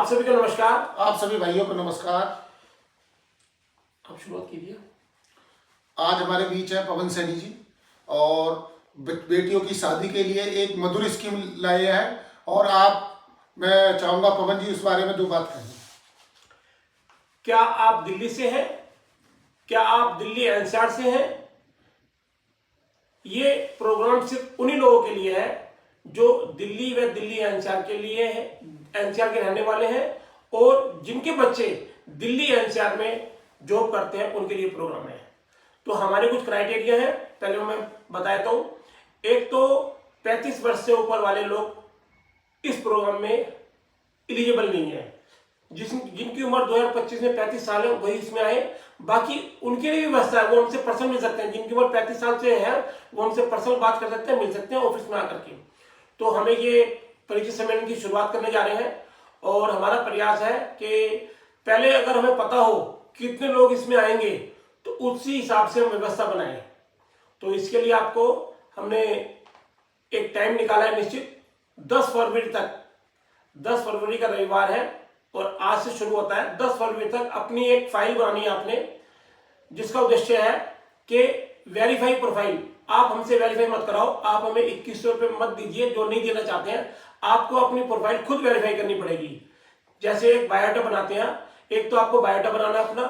आप सभी को नमस्कार। आप सभी भाइयों को नमस्कार। आप शुरुआत कीजिए। आज हमारे बीच है पवन सैनी जी और बेटियों की शादी के लिए एक मधुर स्कीम लाए हैं और मैं चाहूंगा पवन जी उस बारे में दो बात कहें। क्या आप दिल्ली से हैं? क्या आप दिल्ली एनसीआर से हैं? ये प्रोग्राम सिर्फ उन्हीं लोगों के लिए है जो दिल्ली व दिल्ली एनसीआर के लिए है, एनसीआर के रहने वाले हैं और जिनके बच्चे दिल्ली एनसीआर में जॉब करते हैं, उनके लिए प्रोग्राम है। तो हमारे कुछ क्राइटेरिया है, पहले मैं बता देता हूं। एक तो 35 वर्ष से ऊपर वाले लोग इस प्रोग्राम में एलिजिबल नहीं है। जिनकी उम्र 2025 में 35 साल है वही इसमें आए। बाकी उनके लिए भी व्यवस्था है, वो हमसे पर्सनल मिल सकते हैं। जिनकी उम्र 35 साल से है वो हमसे पर्सनल बात कर सकते हैं, मिल सकते हैं ऑफिस में आकर के। तो हमें ये परिचय सम्मेलन की शुरुआत करने जा रहे हैं और हमारा प्रयास है कि पहले अगर हमें पता हो कितने लोग इसमें आएंगे तो उसी हिसाब से हम व्यवस्था बनाएं। तो इसके लिए आपको हमने एक टाइम निकाला है निश्चित 10 फरवरी तक। 10 फरवरी का रविवार है और आज से शुरू होता है। 10 फरवरी तक अपनी एक फाइल बनानी है आपने, जिसका उद्देश्य है कि वेरीफाई प्रोफाइल। आप हमसे वेरीफाई मत कराओ, आप हमें 2100 रुपये मत दीजिए जो नहीं देना चाहते हैं। आपको अपनी प्रोफाइल खुद वेरीफाई करनी पड़ेगी। जैसे एक बायोडाटा बनाते हैं, एक तो आपको बायोडाटा बनाना है अपना,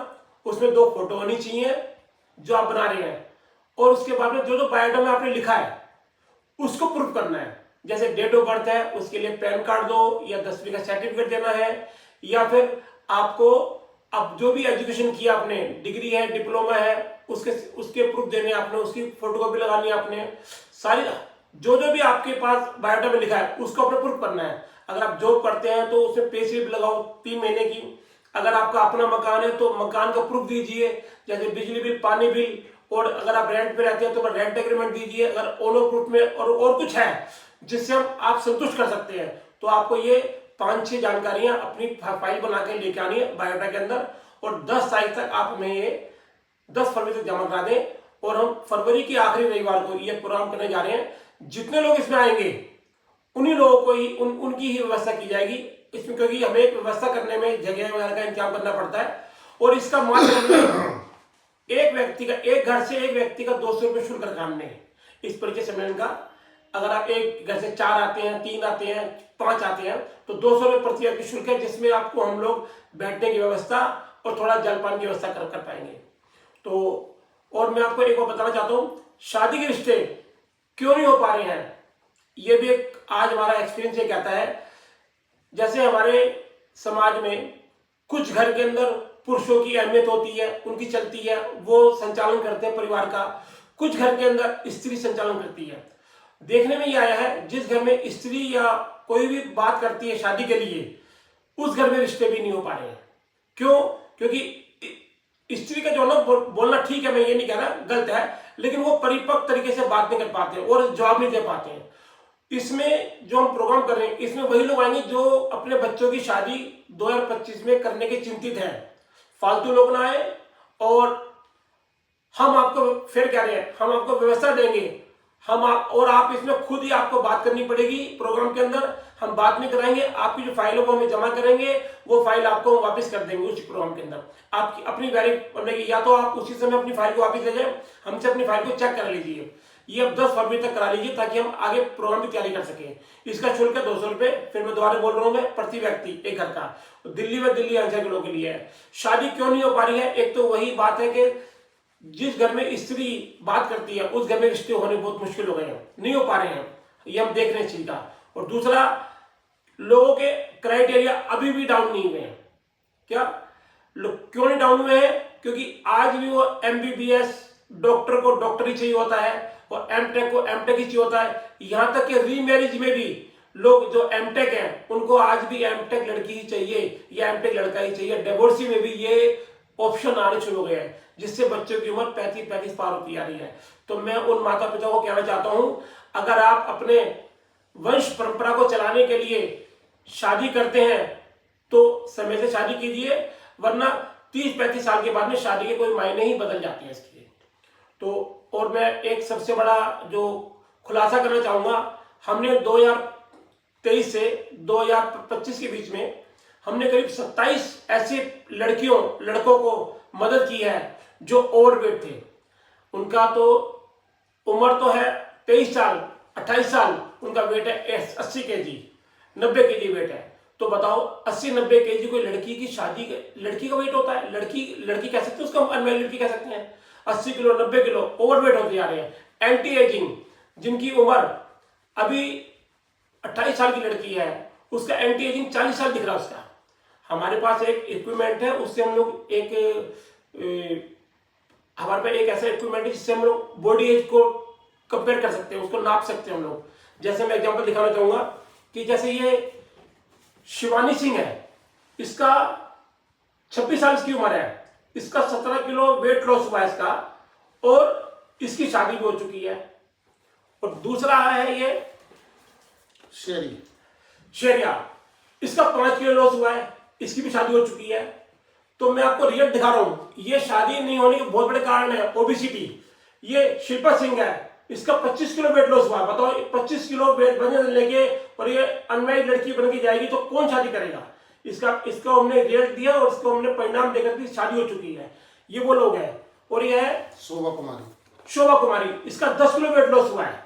उसमें 2 फोटो होनी चाहिए जो आप बना रहे हैं, और उसके बाद में जो बायोडाटा में आपने लिखा है उसको प्रूफ करना है। जैसे डेट ऑफ बर्थ है, उसके लिए पैन कार्ड दो या 10वीं का सर्टिफिकेट देना है, या फिर आपको अब जो भी एजुकेशन किया आपने, डिग्री है, डिप्लोमा है, उसके प्रूफ देने आपने, उसकी फोटोकॉपी लगानी है आपने। सारी जो भी आपके पास बायोडाटा में लिखा है उसको अपने प्रूफ करना है। अगर आप जॉब करते हैं तो उसमें पे स्लिप लगाओ 3 महीने की। अगर आपका अपना मकान है तो मकान का प्रूफ दीजिए, जैसे बिजली बिल, पानी बिल। और अगर आप रेंट पे रहते हैं तो रेंट एग्रीमेंट दीजिए। अगर ओनर प्रूफ में और कुछ है जिससे आप संतुष्ट कर सकते हैं तो आपको ये 5-6 जानकारियां अपनी फाइल बना के लेके आनी है बायोडाटा के अंदर, और 10 तारीख तक आप हमें ये 10 फरवरी तक जमा करा दें। और हम फरवरी के आखिरी रविवार को ये प्रोग्राम करने जा रहे हैं। जितने लोग इसमें आएंगे उन्हीं लोगों को ही उनकी ही व्यवस्था की जाएगी इसमें, क्योंकि हमें एक व्यवस्था करने में जगह वगैरह का इंतजाम करना पड़ता है। और इसका मात्र एक घर से एक व्यक्ति का 200 रुपये शुल्क रखा हमने इस परिचय सम्मेलन का। अगर आप एक घर से 4 आते हैं, 3 आते हैं, 5 आते हैं तो 200 रुपये प्रति व्यक्ति शुल्क है, जिसमें आपको हम लोग बैठने की व्यवस्था और थोड़ा जलपान की व्यवस्था कर पाएंगे। तो और मैं आपको एक बार बताना चाहता हूं, शादी के रिश्ते क्यों नहीं हो पा रहे हैं, ये भी एक आज हमारा एक्सपीरियंस ये कहता है। जैसे हमारे समाज में कुछ घर के अंदर पुरुषों की अहमियत होती है, उनकी चलती है, वो संचालन करते हैं परिवार का। कुछ घर के अंदर स्त्री संचालन करती है। देखने में ये आया है जिस घर में स्त्री या कोई भी बात करती है शादी के लिए, उस घर में रिश्ते भी नहीं हो पा रहे हैं। क्यों? क्योंकि स्त्री का जो ना बोलना ठीक है, मैं ये नहीं कह रहा गलत है, लेकिन वो परिपक्व तरीके से बात नहीं कर पाते और जवाब नहीं दे पाते हैं। इसमें जो हम प्रोग्राम कर रहे हैं इसमें वही लोग आएंगे जो अपने बच्चों की शादी 2025 में करने के चिंतित हैं। फालतू लोग ना आए, और हम आपको फिर कह रहे हैं, हम आपको व्यवस्था देंगे। और आप इसमें खुद ही आपको बात करनी पड़ेगी। प्रोग्राम के अंदर हम बात नहीं कराएंगे, आपकी जो फाइलों को हमें जमा करेंगे वो फाइल आपको वापस कर देंगे। उस प्रोग्राम के अंदर आपकी अपनी वेरीफाई, या तो आप उसी समय अपनी फाइल को वापस ले जाए, हमसे अपनी फाइल को चेक कर लीजिए। ये अब 10 फरवरी तक करा लीजिए ताकि हम आगे प्रोग्राम की तैयारी कर सकें। इसका शुल्क है 200 रुपये। फिर मैं दोबारा बोल रहा हूँ, मैं प्रति व्यक्ति एक घर का, दिल्ली व दिल्ली एनसीआर के लोगों के लिए है। शादी क्यों नहीं हो पा रही है? एक तो वही बात है कि जिस घर में स्त्री बात करती है उस घर में रिश्ते होने बहुत मुश्किल हो गए हैं, नहीं हो पा रहे हैं, ये हम देख रहे हैं चीज का। और दूसरा, लोगों के क्राइटेरिया अभी भी डाउन नहीं हुए हैं। क्या क्यों नहीं डाउन हुए हैं? क्योंकि आज भी वो एमबीबीएस डॉक्टर को डॉक्टर ही चाहिए होता है और एमटेक को एमटेक ही चाहिए होता है। यहां तक कि रीमैरिज में भी लोग जो एमटेक हैं उनको आज भी एमटेक लड़की ही चाहिए या एमटेक लड़का ही चाहिए। डिवोर्सी में भी ये ऑप्शन आने शुरू हो गए हैं, जिससे बच्चों की उम्र 35 पार होती आ रही है। तो मैं उन माता पिता को कहना चाहता हूं, अगर आप अपने वंश परंपरा को चलाने के लिए शादी करते हैं तो समय से शादी कीजिए, वरना 30-35 साल के बाद में शादी के कोई मायने ही बदल जाते हैं इसके। तो और मैं एक सबसे बड़ा जो खुलासा करना चाहूंगा, हमने 2023 से 2025 के बीच में हमने करीब 27 ऐसे लड़कों को मदद की है जो ओवरवेट थे। उनका तो उम्र तो है 23 साल 28 साल, उनका वेट है 80 केजी, 90 केजी वेट है। तो बताओ 80-90 केजी कोई लड़की की शादी, लड़की का वेट होता है, लड़की कह सकते हैं उसको, हम अनमैरिड लड़की कह सकते हैं। 80 किलो 90 किलो ओवरवेट होते जा रहे हैं। एंटी एजिंग, जिनकी उम्र अभी 28 साल की लड़की है, उसका एंटी एजिंग 40 साल दिख रहा है उसका। हमारे पास एक इक्विपमेंट है, उससे हम लोग हमारे पास एक ऐसा इक्विपमेंट है जिससे हम लोग बॉडी एज को कंपेयर कर सकते हैं, उसको नाप सकते हैं हम लोग। जैसे मैं एग्जांपल दिखाना चाहूंगा कि जैसे ये शिवानी सिंह है, इसका 26 साल की उम्र है, इसका 17 किलो वेट लॉस हुआ है इसका, और इसकी शादी भी हो चुकी है। और दूसरा है ये शेरिया, इसका 5 किलो लॉस हुआ है, इसकी भी शादी हो चुकी है। तो मैं आपको रियल दिखा रहा हूं, ये शादी नहीं होने के बहुत बड़े कारण है ओबेसिटी। ये शिल्पा सिंह है, इसका 25 किलो वेट लॉस हुआ है। बताओ 25 किलो वेट बनने लेके और ये अनमैरिड लड़की बन के जाएगी तो कौन शादी करेगा? इसका हमने रिजल्ट दिया और इसको हमने परिणाम देकर की शादी हो चुकी है। ये वो लोग हैं। और ये है शोभा कुमारी, इसका 10 किलो वेट लॉस हुआ है।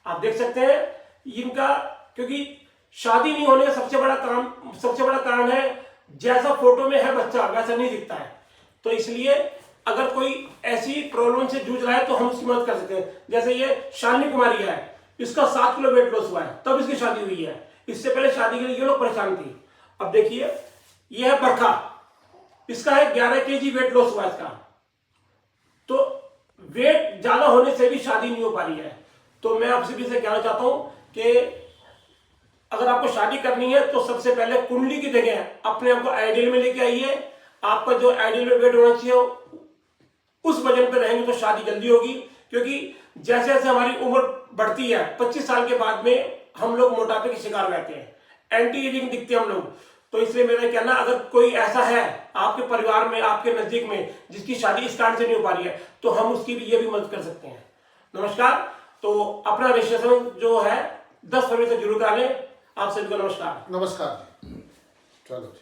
आप देख सकते हैं इनका, क्योंकि शादी नहीं होने का सबसे बड़ा कारण है जैसा फोटो में है बच्चा वैसा नहीं दिखता है। तो इसलिए अगर कोई ऐसी प्रॉब्लम से जूझ रहा है तो हम उसकी मदद कर सकते हैं। जैसे ये शालिनी कुमारी है, इसका 7 किलो वेट लॉस हुआ है, तब इसकी शादी हुई है। इससे पहले शादी के लिए ये लोग परेशान थी। अब देखिए ये है बरखा, इसका है 11 केजी वेट लॉस हुआ इसका। तो वेट ज्यादा होने से भी शादी नहीं हो पा रही है। तो मैं आपसे भी कहना चाहता हूं कि अगर आपको शादी करनी है तो सबसे पहले कुंडली की जगह अपने आप को आइडियल में लेके आइए। आपका जो आइडियल में वेट होना चाहिए उस वजन पर रहेंगे तो शादी जल्दी होगी। क्योंकि जैसे जैसे हमारी उम्र बढ़ती है 25 साल के बाद में हम लोग मोटापे के शिकार रहते हैं, एंटी एजिंग दिखते हैं हम लोग। तो इसलिए मेरा कहना, अगर कोई ऐसा है आपके परिवार में, आपके नजदीक में, जिसकी शादी इस कारण से नहीं हो पा रही है, तो हम उसकी भी ये भी मदद कर सकते हैं। नमस्कार। तो अपना रजिस्ट्रेशन जो है 10 फरवरी से जरूर करा लें। आप सभी को नमस्कार। चलो।